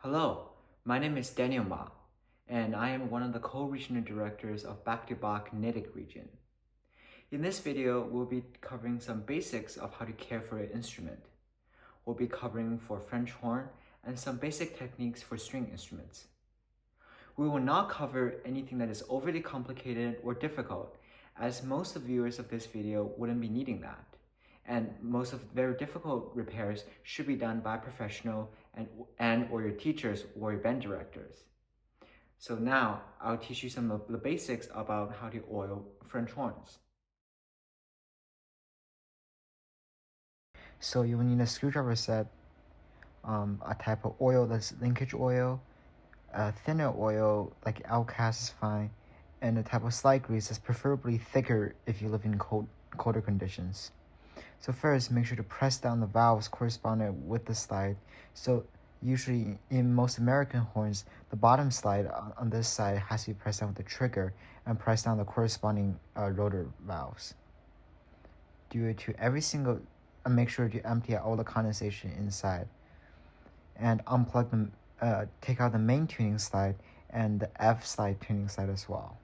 Hello, my name is Daniel Ma, and I am one of the co-regional directors of back-to-back Natick region. In this video, we'll be covering some basics of how to care for an instrument. We'll be covering for French horn and some basic techniques for string instruments. We will not cover anything that is overly complicated or difficult, as most of the viewers of this video wouldn't be needing that. And most of very difficult repairs should be done by a professional and or your teachers or your band directors. So now I'll teach you some of the basics about how to oil French horns. So you will need a screwdriver set, a type of oil that's linkage oil, a thinner oil like Alcast is fine, and a type of slide grease that's preferably thicker if you live in colder conditions. So first, make sure to press down the valves corresponding with the slide. So usually in most American horns, the bottom slide on this side has to be pressed down with the trigger and press down the corresponding rotor valves. Do it to every single, and make sure to empty out all the condensation inside. And unplug them, take out the main tuning slide and the F slide tuning slide as well.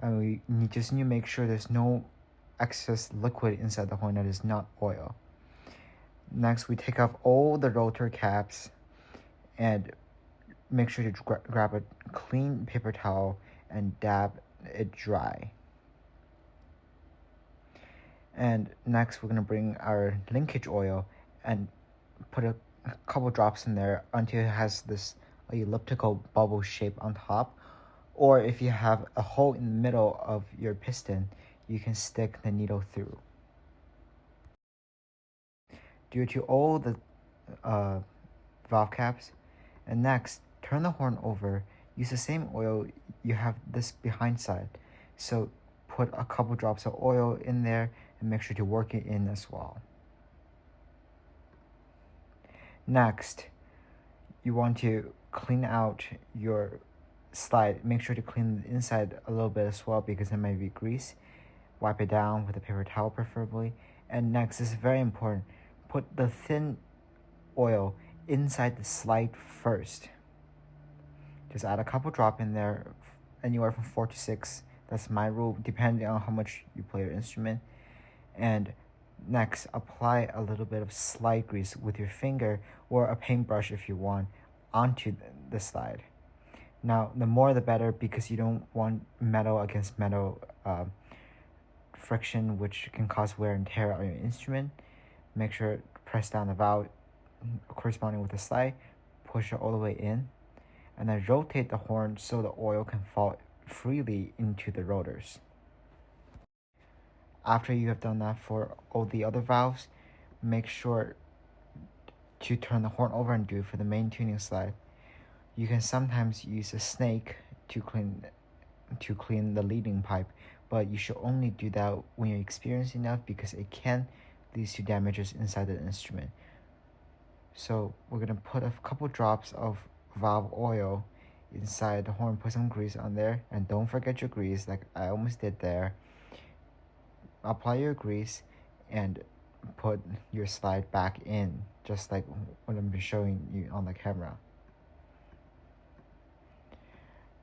And we just need to make sure there's no excess liquid inside the horn that is not oil. Next, we take off all the rotor caps and make sure to grab a clean paper towel and dab it dry. And next, we're going to bring our linkage oil and put a couple drops in there until it has this elliptical bubble shape on top. Or if you have a hole in the middle of your piston, you can stick the needle through. Do it to all the valve caps. And next, turn the horn over. Use the same oil you have this behind side. So put a couple drops of oil in there and make sure to work it in as well. Next, you want to clean out your slide. Make sure to clean the inside a little bit as well because there might be grease. Wipe it down with a paper towel preferably. And next, this is very important, put the thin oil inside the slide first. Just add a couple drops in there, anywhere from 4 to 6. That's my rule, depending on how much you play your instrument. And next, apply a little bit of slide grease with your finger or a paintbrush if you want onto the slide. Now, the more the better because you don't want metal against metal friction, which can cause wear and tear on your instrument. Make sure to press down the valve corresponding with the slide, push it all the way in, and then rotate the horn so the oil can fall freely into the rotors. After you have done that for all the other valves, make sure to turn the horn over and do it for the main tuning slide. You can sometimes use a snake to clean the leading pipe, but you should only do that when you're experienced enough because it can lead to damages inside the instrument. So we're going to put a couple drops of valve oil inside the horn, put some grease on there, and don't forget your grease like I almost did there. Apply your grease and put your slide back in, just like what I'm showing you on the camera.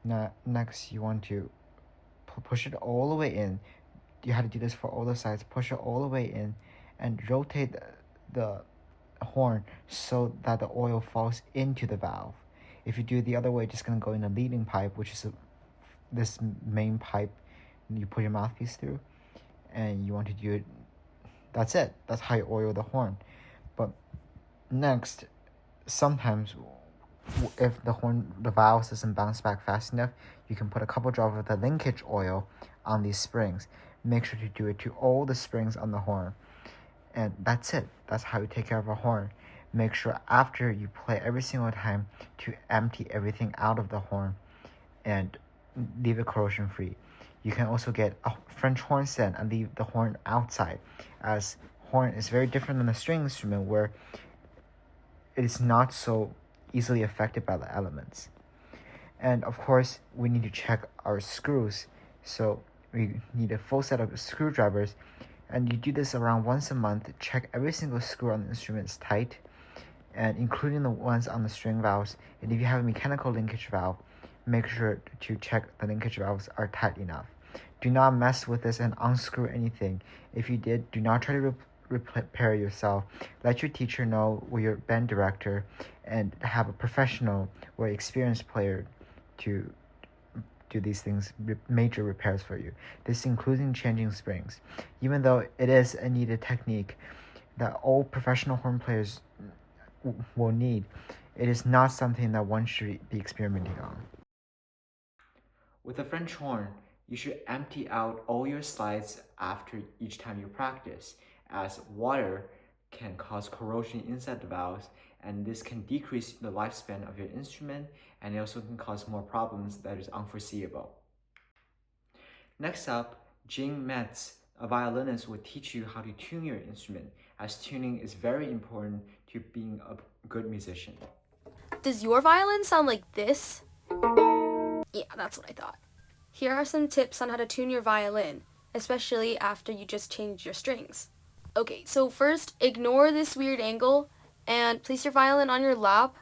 Now, next you want to push it all the way in. You have to do this for all the sides. Push it all the way in and rotate the horn so that the oil falls into the valve. If you do it the other way, it's just going to go in the leading pipe, which is this main pipe you put your mouthpiece through. And you want to do it, that's it. That's how you oil the horn. But next, sometimes if the valve doesn't bounce back fast enough, you can put a couple drops of the linkage oil on these springs. Make sure to do it to all the springs on the horn. And that's it. That's how you take care of a horn. Make sure after you play every single time to empty everything out of the horn and leave it corrosion free. You can also get a French horn set and leave the horn outside, as horn is very different than a string instrument where it is not so easily affected by the elements. And of course, we need to check our screws. So we need a full set of screwdrivers, and you do this around once a month. Check every single screw on the instrument is tight and including the ones on the string valves. And if you have a mechanical linkage valve, make sure to check the linkage valves are tight enough. Do not mess with this and unscrew anything. If you did, do not try to repair yourself. Let your teacher know, or your band director, and have a professional or experienced player to do these things, major repairs for you. This including changing springs. Even though it is a needed technique that all professional horn players will need, it is not something that one should be experimenting on. With a French horn, you should empty out all your slides after each time you practice, as water can cause corrosion inside the valves, and this can decrease the lifespan of your instrument, and it also can cause more problems that is unforeseeable. Next up, Jing Metz, a violinist, will teach you how to tune your instrument, as tuning is very important to being a good musician. Does your violin sound like this? Yeah, that's what I thought. Here are some tips on how to tune your violin, especially after you just changed your strings. Okay, so first, ignore this weird angle and place your violin on your lap.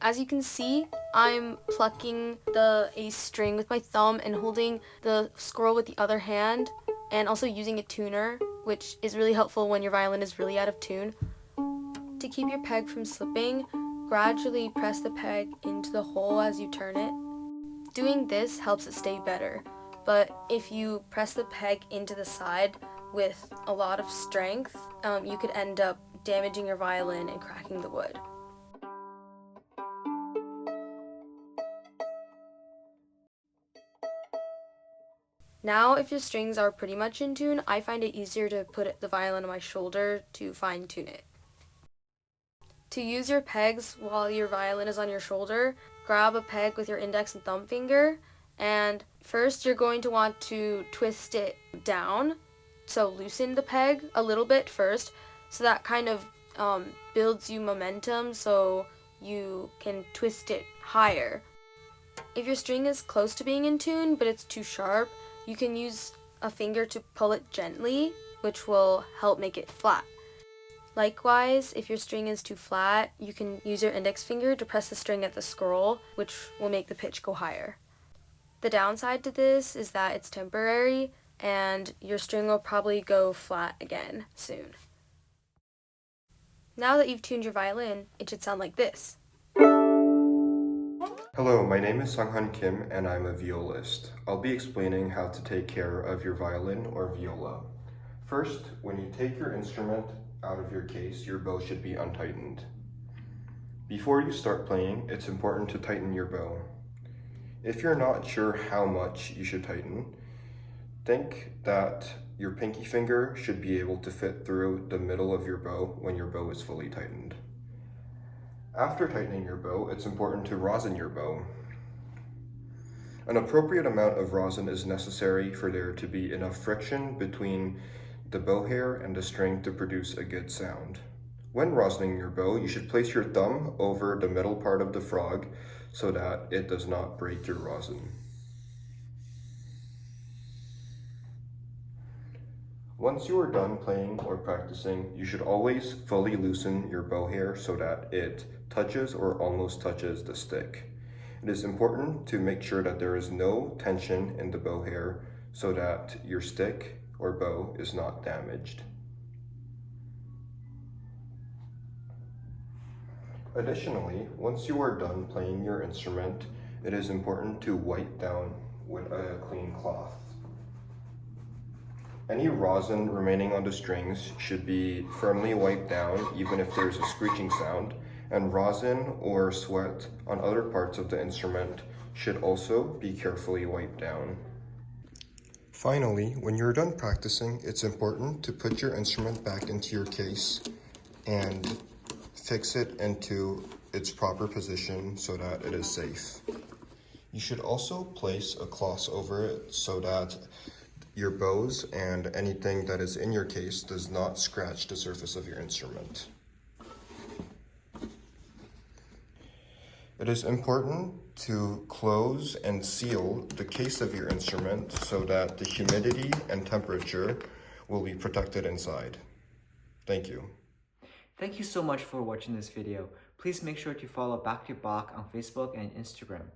As you can see, I'm plucking the A string with my thumb and holding the scroll with the other hand, and also using a tuner, which is really helpful when your violin is really out of tune. To keep your peg from slipping, gradually press the peg into the hole as you turn it. Doing this helps it stay better, but if you press the peg into the side with a lot of strength, you could end up damaging your violin and cracking the wood. Now, if your strings are pretty much in tune, I find it easier to put the violin on my shoulder to fine-tune it. To use your pegs while your violin is on your shoulder, grab a peg with your index and thumb finger, and first you're going to want to twist it down, so loosen the peg a little bit first, so that kind of builds you momentum so you can twist it higher. If your string is close to being in tune but it's too sharp, you can use a finger to pull it gently, which will help make it flat. Likewise, if your string is too flat, you can use your index finger to press the string at the scroll, which will make the pitch go higher. The downside to this is that it's temporary, and your string will probably go flat again soon. Now that you've tuned your violin, it should sound like this. Hello, my name is Sunghan Kim and I'm a violist. I'll be explaining how to take care of your violin or viola. First, when you take your instrument out of your case, your bow should be untightened. Before you start playing, it's important to tighten your bow. If you're not sure how much you should tighten, think that your pinky finger should be able to fit through the middle of your bow when your bow is fully tightened. After tightening your bow, it's important to rosin your bow. An appropriate amount of rosin is necessary for there to be enough friction between the bow hair and the string to produce a good sound. When rosining your bow, you should place your thumb over the middle part of the frog so that it does not break your rosin. Once you are done playing or practicing, you should always fully loosen your bow hair so that it touches or almost touches the stick. It is important to make sure that there is no tension in the bow hair so that your stick or bow is not damaged. Additionally, once you are done playing your instrument, it is important to wipe down with a clean cloth. Any rosin remaining on the strings should be firmly wiped down even if there's a screeching sound, and rosin or sweat on other parts of the instrument should also be carefully wiped down. Finally, when you're done practicing, it's important to put your instrument back into your case and fix it into its proper position so that it is safe. You should also place a cloth over it so that your bows and anything that is in your case does not scratch the surface of your instrument. It is important to close and seal the case of your instrument so that the humidity and temperature will be protected inside. Thank you. Thank you so much for watching this video. Please make sure to follow Back to Bach on Facebook and Instagram.